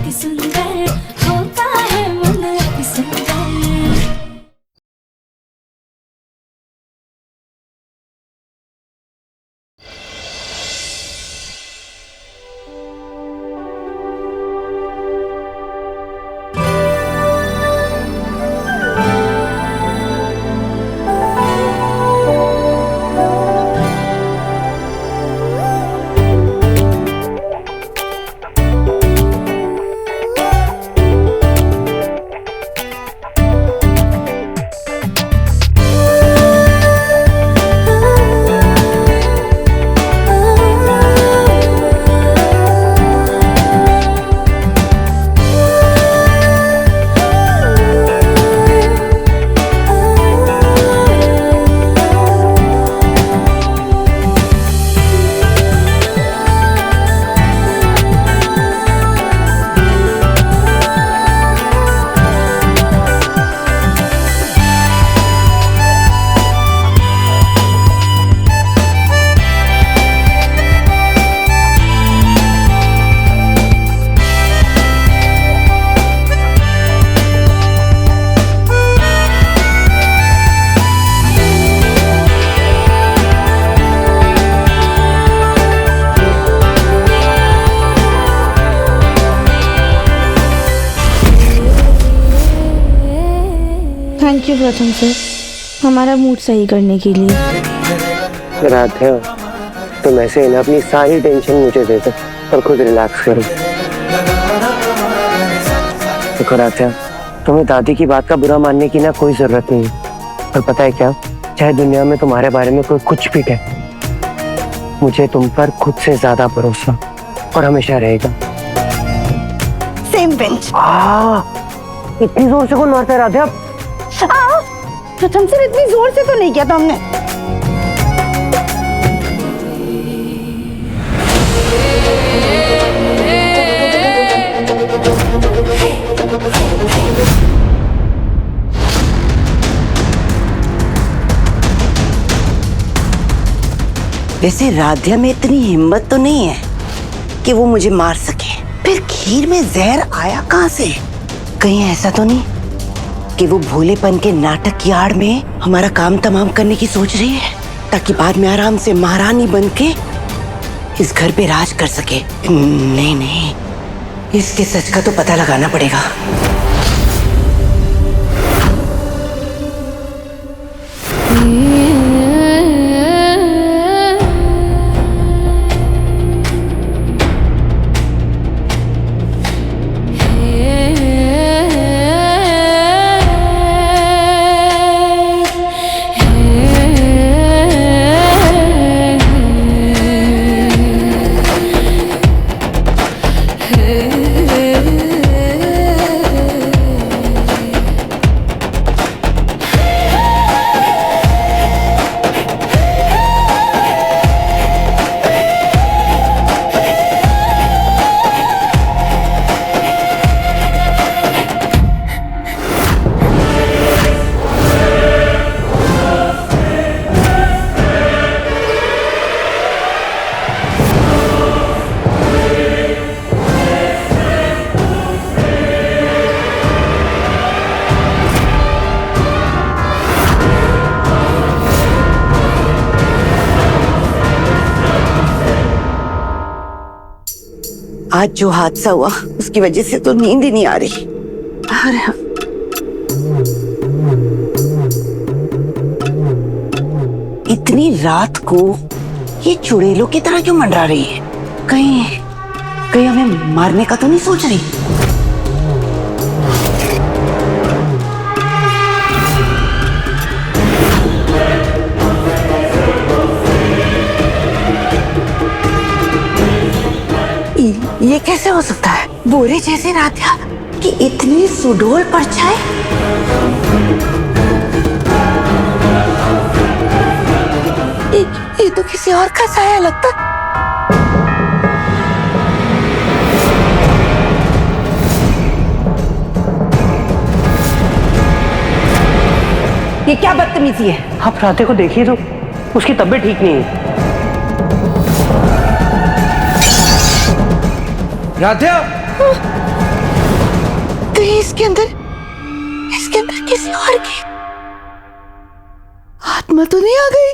अति सुंदर होता है मन अति सुंदर। थैंक यू प्रथम सर, हमारा मूड सही करने के लिए। राधे, तुम ऐसे ही ना अपनी सारी टेंशन मुझे दे दो और खुद रिलैक्स करो। देखो राधे, तुम्हें दादी की बात का बुरा मानने की ना कोई जरूरत नहीं है। और पता है क्या, चाहे दुनिया में तुम्हारे बारे में कोई कुछ भी कहे, मुझे तुम पर खुद से ज्यादा भरोसा और हमेशा रहेगा। Same bench. इतनी जोर से कौन मारता है राधे? अब प्रथम सर, इतनी जोर से तो नहीं किया था हमने। वैसे राध्या में इतनी हिम्मत तो नहीं है कि वो मुझे मार सके। फिर खीर में जहर आया कहाँ से? कहीं ऐसा तो नहीं कि वो भोलेपन के नाटक की आड़ में हमारा काम तमाम करने की सोच रही है, ताकि बाद में आराम से महारानी बन के इस घर पे राज कर सके। नहीं नहीं, इसके सच का तो पता लगाना पड़ेगा। आज जो हादसा हुआ उसकी वजह से तो नींद ही नहीं आ रही। अरे इतनी रात को ये चुड़ैलों की तरह क्यों मंडरा रही है? कहीं कहीं हमें मारने का तो नहीं सोच रही? ये कैसे हो सकता है? बोरे जैसे राध्या कि इतनी सुडौल परछाई। ये तो किसी और का साया लगता। ये क्या बदतमीजी है? आप राधे को देखिए तो उसकी तबीयत ठीक नहीं है। राधे इसके अंदर किसी और की आत्मा तो नहीं आ गई?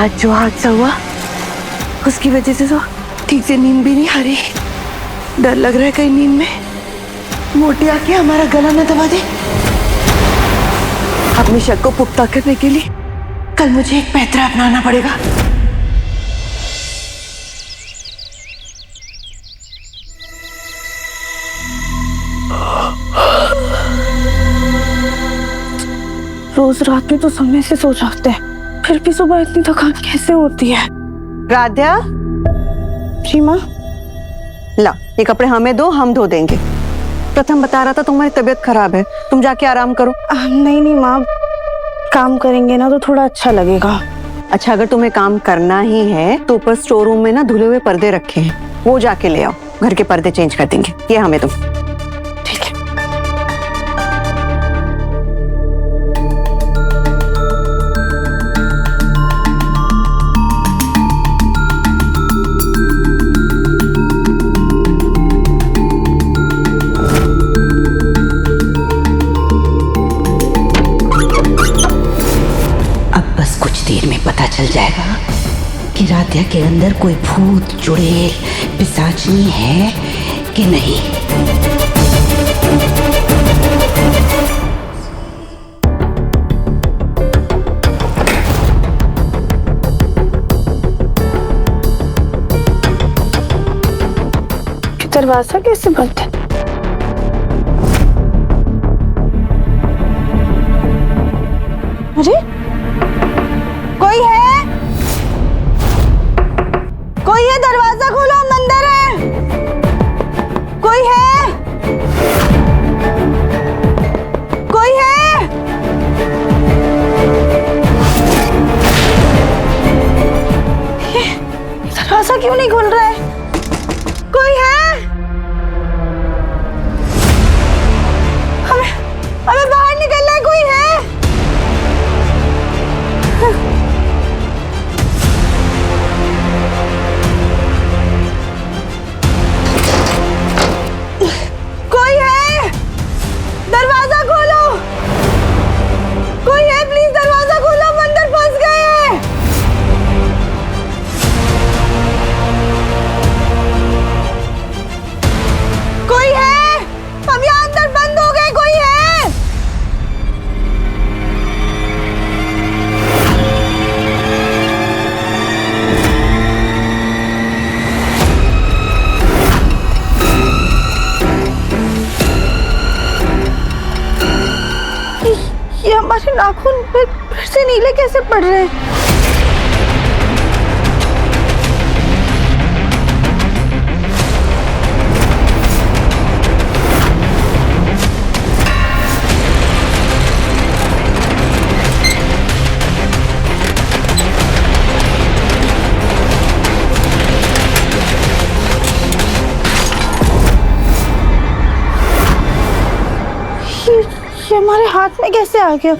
आज जो हादसा हुआ उसकी वजह से तो ठीक से नींद भी नहीं आ रही। डर लग रहा है कहीं नींद में मोटी आके हमारा गला न दबा दे। अपने शक को पुख्ता करने के लिए कल मुझे एक पैतरा अपनाना पड़ेगा। रोज रात में तो समय से सो जाते हैं, फिर भी सुबह इतनी थकान कैसे होती है? राध्या, जी माँ। ला ये कपड़े हमें दो, हम धो देंगे। प्रथम बता रहा था तुम्हारी तबीयत खराब है, तुम जाके आराम करो। नहीं नहीं माँ, काम करेंगे ना तो थोड़ा अच्छा लगेगा। अच्छा, अगर तुम्हें काम करना ही है तो ऊपर स्टोर रूम में ना धुले हुए पर्दे रखे हैं, वो जाके ले आओ। घर के पर्दे चेंज कर देंगे, ये हमें तुम। ठीक है। देर में पता चल जाएगा कि राध्या के अंदर कोई भूत चुड़ैल पिशाचनी है कि नहीं। दरवाजा कैसे बंद है? अरे कोई है? कोई है? दरवाजा खोलो, हम अंदर हैं। कोई है? कोई है? ये दरवाजा क्यों नहीं खुल रहा है? कोई है? हमें बाहर निकलना है। कोई है? कोई है? दरवाजा खोलो। कोई है? प्लीज दरवाजा खोलो, हम अंदर फंस गए हैं। कोई है? हम यहाँ अंदर बंद हो गए। कोई है? ये हमारे नाखून फिर से नीले कैसे पड़ रहे हैं? ये हमारे हाथ में कैसे आ गया?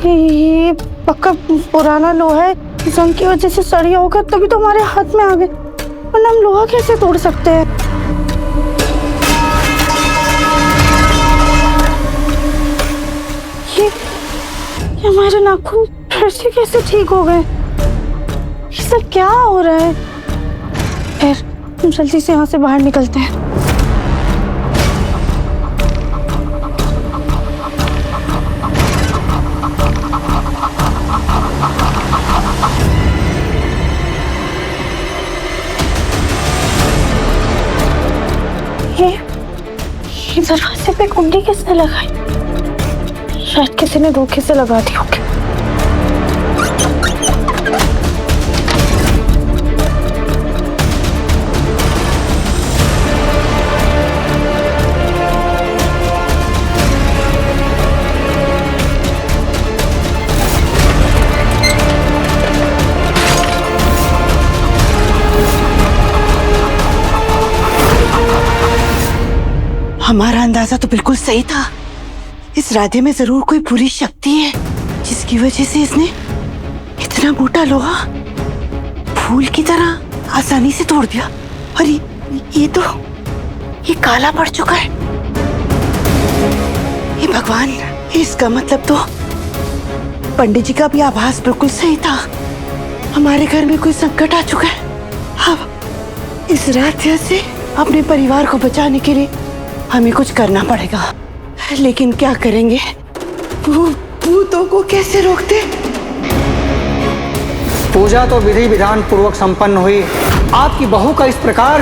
ये पक्का पुराना लोहा है, जंग की वजह से सड़िया होगा, तभी तो हमारे हाथ में आ गए। वरना हम लोहा कैसे तोड़ सकते हैं? ये हमारे नाखून फिर से कैसे ठीक हो गए? ये सब क्या हो रहा है? फिर हम जल्दी से यहाँ से बाहर निकलते हैं। ये दरवाजे पे कुंडी किसने लगाई? शायद किसी ने धोखे से लगा दी होगी। हमारा अंदाजा तो बिल्कुल सही था। इस राधे में जरूर कोई बुरी शक्ति है जिसकी वजह से इसने इतना मोटा लोहा फूल की तरह आसानी से तोड़ दिया। और ये काला पड़ चुका है। ये भगवान, इसका मतलब तो पंडित जी का भी आभास बिल्कुल सही था। हमारे घर में कोई संकट आ चुका है। अब इस राधे से अपने परिवार को बचाने के लिए हमें कुछ करना पड़ेगा। लेकिन क्या करेंगे? भूतों को कैसे रोकते? पूजा तो विधि विधान पूर्वक संपन्न हुई। आपकी बहू का इस प्रकार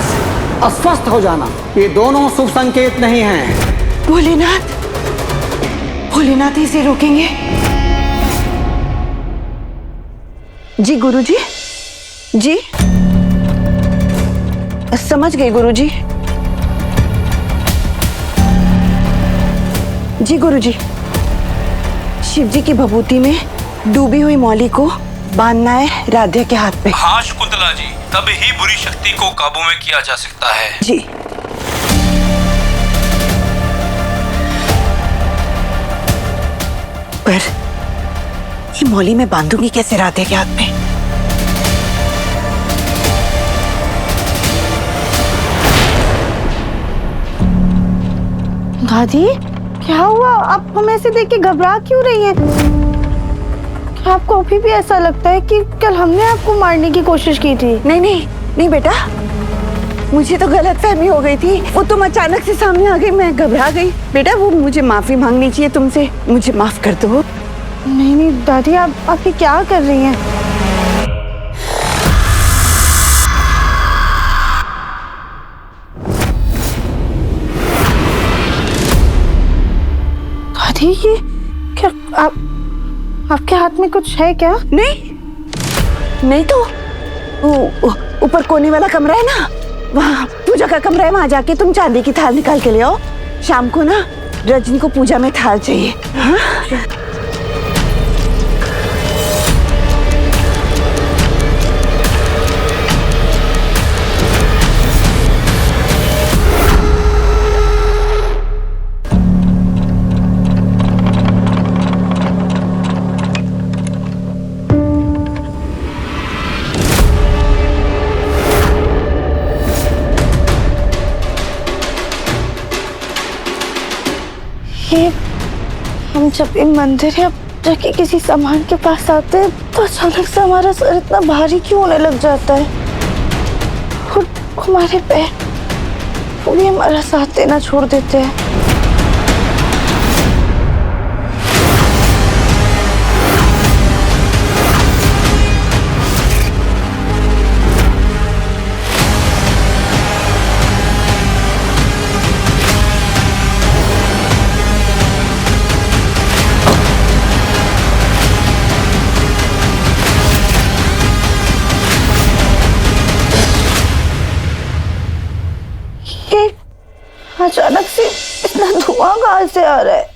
अस्वस्थ हो जाना, ये दोनों शुभ संकेत नहीं हैं। भोलेनाथ, भोलेनाथ इसे रोकेंगे। जी गुरुजी, जी समझ गए गुरुजी। जी गुरुजी, शिव जी की भभूति में डूबी हुई मौली को बांधना है राधे के हाथ पे। हाँ शकुंतला जी, तभी ही बुरी शक्ति को काबू में किया जा सकता है। जी। पर ये मौली मैं बांधूंगी कैसे राधे के हाथ में? दादी, क्या हुआ? आप हमें ऐसे देख के घबरा क्यों रही हैं? क्या आपको अभी भी ऐसा लगता है कि कल हमने आपको मारने की कोशिश की थी? नहीं नहीं नहीं बेटा, मुझे तो गलतफहमी हो गई थी। वो तुम अचानक से सामने आ गई, मैं घबरा गई। बेटा वो मुझे माफी मांगनी चाहिए तुमसे, मुझे माफ कर दो। नहीं नहीं दादी, आप ये क्या कर रही हैं? दादी ये क्या आपके हाथ में कुछ है क्या? नहीं नहीं तो ऊपर कोने वाला कमरा है ना, वहाँ पूजा का कमरा है, वहाँ जाके तुम चांदी की थाल निकाल के ले आओ। शाम को ना रजनी को पूजा में थाल चाहिए। हाँ? हम जब इन मंदिर या जाके किसी सामान के पास आते हैं तो अचानक से हमारा सर इतना भारी क्यों होने लग जाता है और हमारे पैर वो भी हमारा साथ देना छोड़ देते हैं। अचानक से इतना धुआं कहाँ से आ रहा है?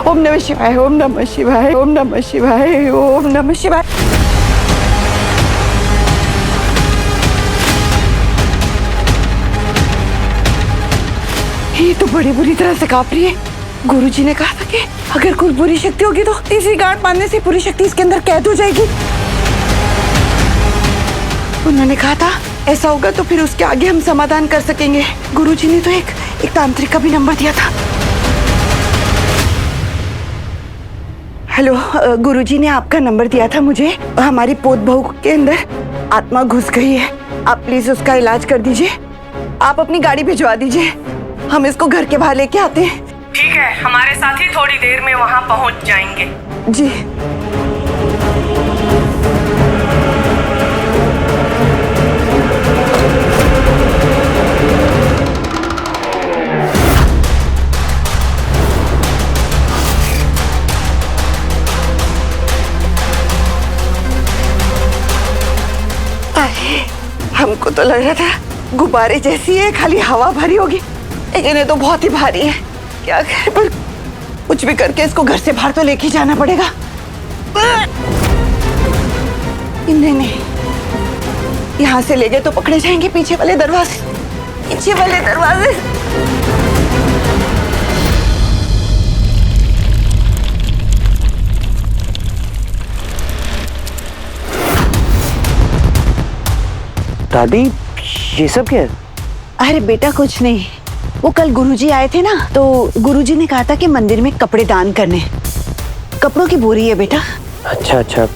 ओम नमः शिवाय, ओम नमः शिवाय, ओम नमः शिवाय, ओम नमः शिवाय। ये तो बड़ी बुरी तरह से कांप रही है। गुरुजी ने कहा था कि अगर कोई बुरी शक्ति होगी तो तीसरी गांठ बांधने से पूरी शक्ति इसके अंदर कैद हो जाएगी। उन्होंने कहा था ऐसा होगा तो फिर उसके आगे हम समाधान कर सकेंगे। गुरुजी ने तो एक तांत्रिक का भी नंबर दिया था। हेलो, गुरुजी ने आपका नंबर दिया था मुझे। हमारी पोत बहू के अंदर आत्मा घुस गई है, आप प्लीज उसका इलाज कर दीजिए। आप अपनी गाड़ी भिजवा दीजिए, हम इसको घर के बाहर लेके आते हैं। ठीक है, हमारे साथी थोड़ी देर में वहां पहुंच जाएंगे। जी। हमको तो लग रहा था गुब्बारे जैसी है, खाली हवा भरी होगी, लेकिन ये तो बहुत ही भारी है। क्या करें, पर कुछ भी करके इसको घर से बाहर तो लेके जाना पड़ेगा। नहीं, यहाँ से ले गए तो पकड़े जाएंगे पीछे वाले दरवाजे। दादी ये सब क्या है? अरे बेटा कुछ नहीं, वो कल गुरुजी आए थे ना, तो गुरुजी ने कहा था कि मंदिर में कपड़े दान करने। कपड़ों की बोरी है बेटा। अच्छा,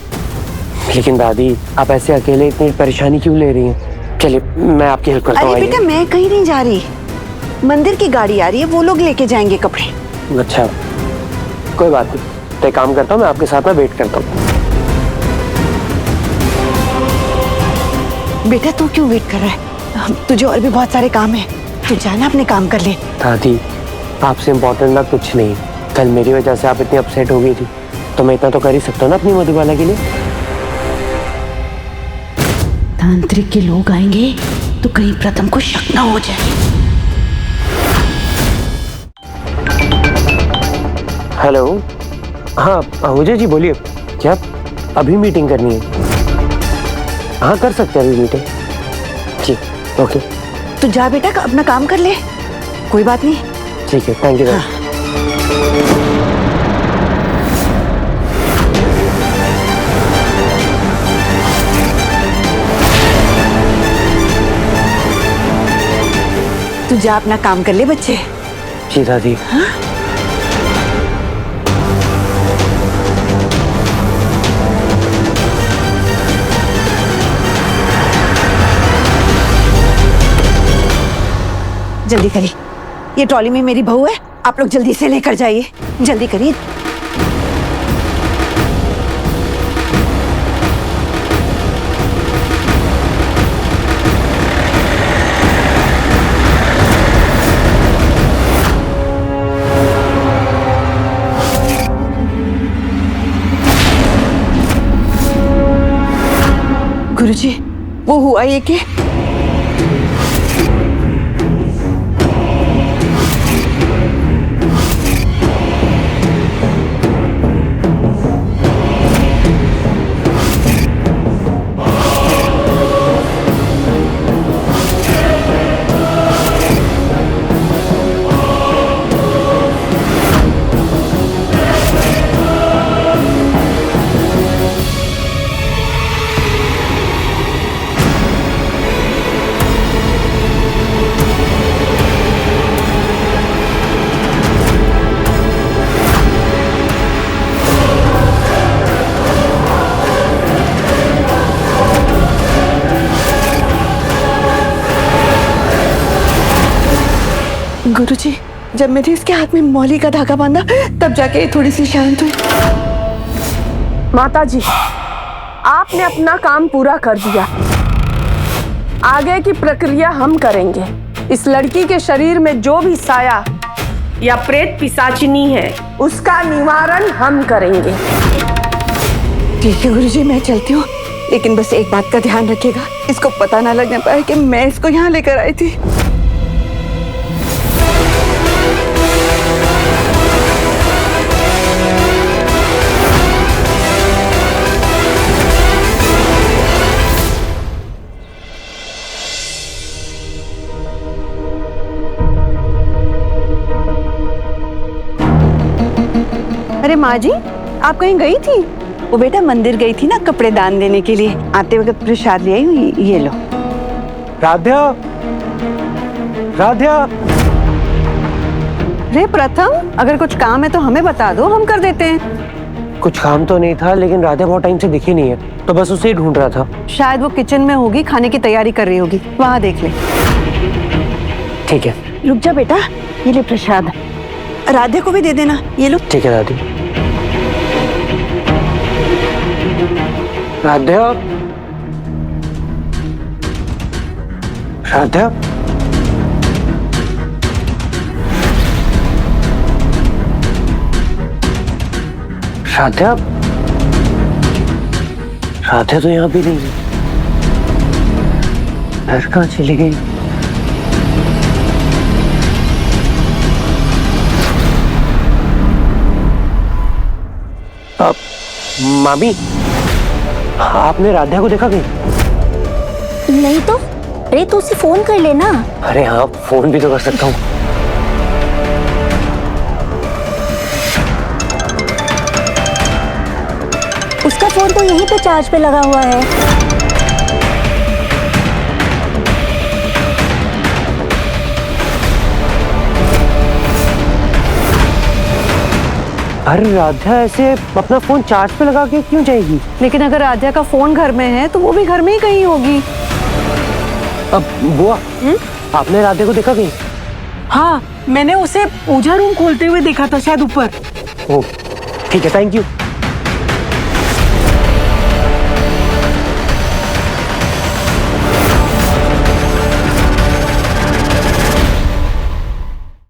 लेकिन दादी आप ऐसे अकेले इतनी परेशानी क्यों ले रही हैं? चलिए मैं आपकी हेल्प करता हूँ। अरे बेटा मैं कहीं नहीं जा रही, मंदिर की गाड़ी आ रही है, वो लोग लेके जाएंगे कपड़े। अच्छा कोई बात नहीं, तो एक काम करता हूँ, मैं आपके साथ में वेट करता हूँ। बेटा तू क्यों वेट कर रहा है? तुझे और भी बहुत सारे काम है, तू जाना अपने काम कर ले। दादी आपसे इम्पोर्टेंट ना कुछ नहीं, कल मेरी वजह से आप इतनी अपसेट हो गई थी, तो मैं इतना तो कर ही सकता हूँ ना अपनी मधुबाला के लिए। तांत्रिक के लोग आएंगे तो कहीं प्रथम को शक ना हो जाए। हेलो, हाँ आहूजा जी बोलिए। क्या अभी मीटिंग करनी है? हाँ कर सकते हैं अभी मीटिंग। जी ओके। तू जा बेटा अपना काम कर ले, कोई बात नहीं। ठीक है, थैंक यू। तू जा अपना काम कर ले बच्चे। जी दादी। हाँ? जल्दी करिए, ये ट्रॉली में मेरी बहू है, आप लोग जल्दी से लेकर जाइए, जल्दी करिए। गुरुजी वो हुआ ये कि गुरुजी जब मैंने इसके हाथ में मौली का धागा बांधा तब जाके थोड़ी सी शांत हुई। माता जी आपने अपना काम पूरा कर दिया, आगे की प्रक्रिया हम करेंगे। इस लड़की के शरीर में जो भी साया या प्रेत पिशाचिनी है उसका निवारण हम करेंगे। ठीक है गुरुजी मैं चलती हूँ, लेकिन बस एक बात का ध्यान रखिएगा, इसको पता ना लगने पाए कि मैं इसको यहाँ लेकर आई थी। अरे माँ जी, आप कहीं गई थी? वो बेटा मंदिर गई थी ना कपड़े दान देने के लिए, आते वक्त प्रसाद ले आई हूँ, ये लो। राध्या, राध्या। रे प्रथम, अगर कुछ काम है तो हमें बता दो, हम कर देते हैं। कुछ काम तो नहीं था, लेकिन राधा बहुत टाइम से दिखी नहीं है, तो बस उसे ही ढूंढ रहा था। शायद वो किचन में होगी, खाने की तैयारी कर रही होगी, वहाँ देख ले। ठीक है। रुक जा बेटा, ये ले प्रसाद, राधे को भी दे देना, ये लो। ठीक है दादी। राधा, राधा, राधा, राधा तो यहाँ भी नहीं है। घर कहाँ चली गई? मामी, आपने राधा को देखा कहीं? नहीं तो अरे तू उसे फोन कर लेना। अरे हाँ, फोन भी तो कर सकता हूँ। उसका फोन तो यहीं पे चार्ज पे लगा हुआ है। अरे राधा ऐसे अपना फोन चार्ज पे लगा के क्यों जाएगी? लेकिन अगर राधा का फोन घर में है तो वो भी घर में ही कहीं होगी। अब बुआ, आपने राधा को देखा कहीं? हाँ, मैंने उसे पूजा रूम खोलते हुए देखा था, शायद ऊपर। ओह, ठीक है, थैंक यू।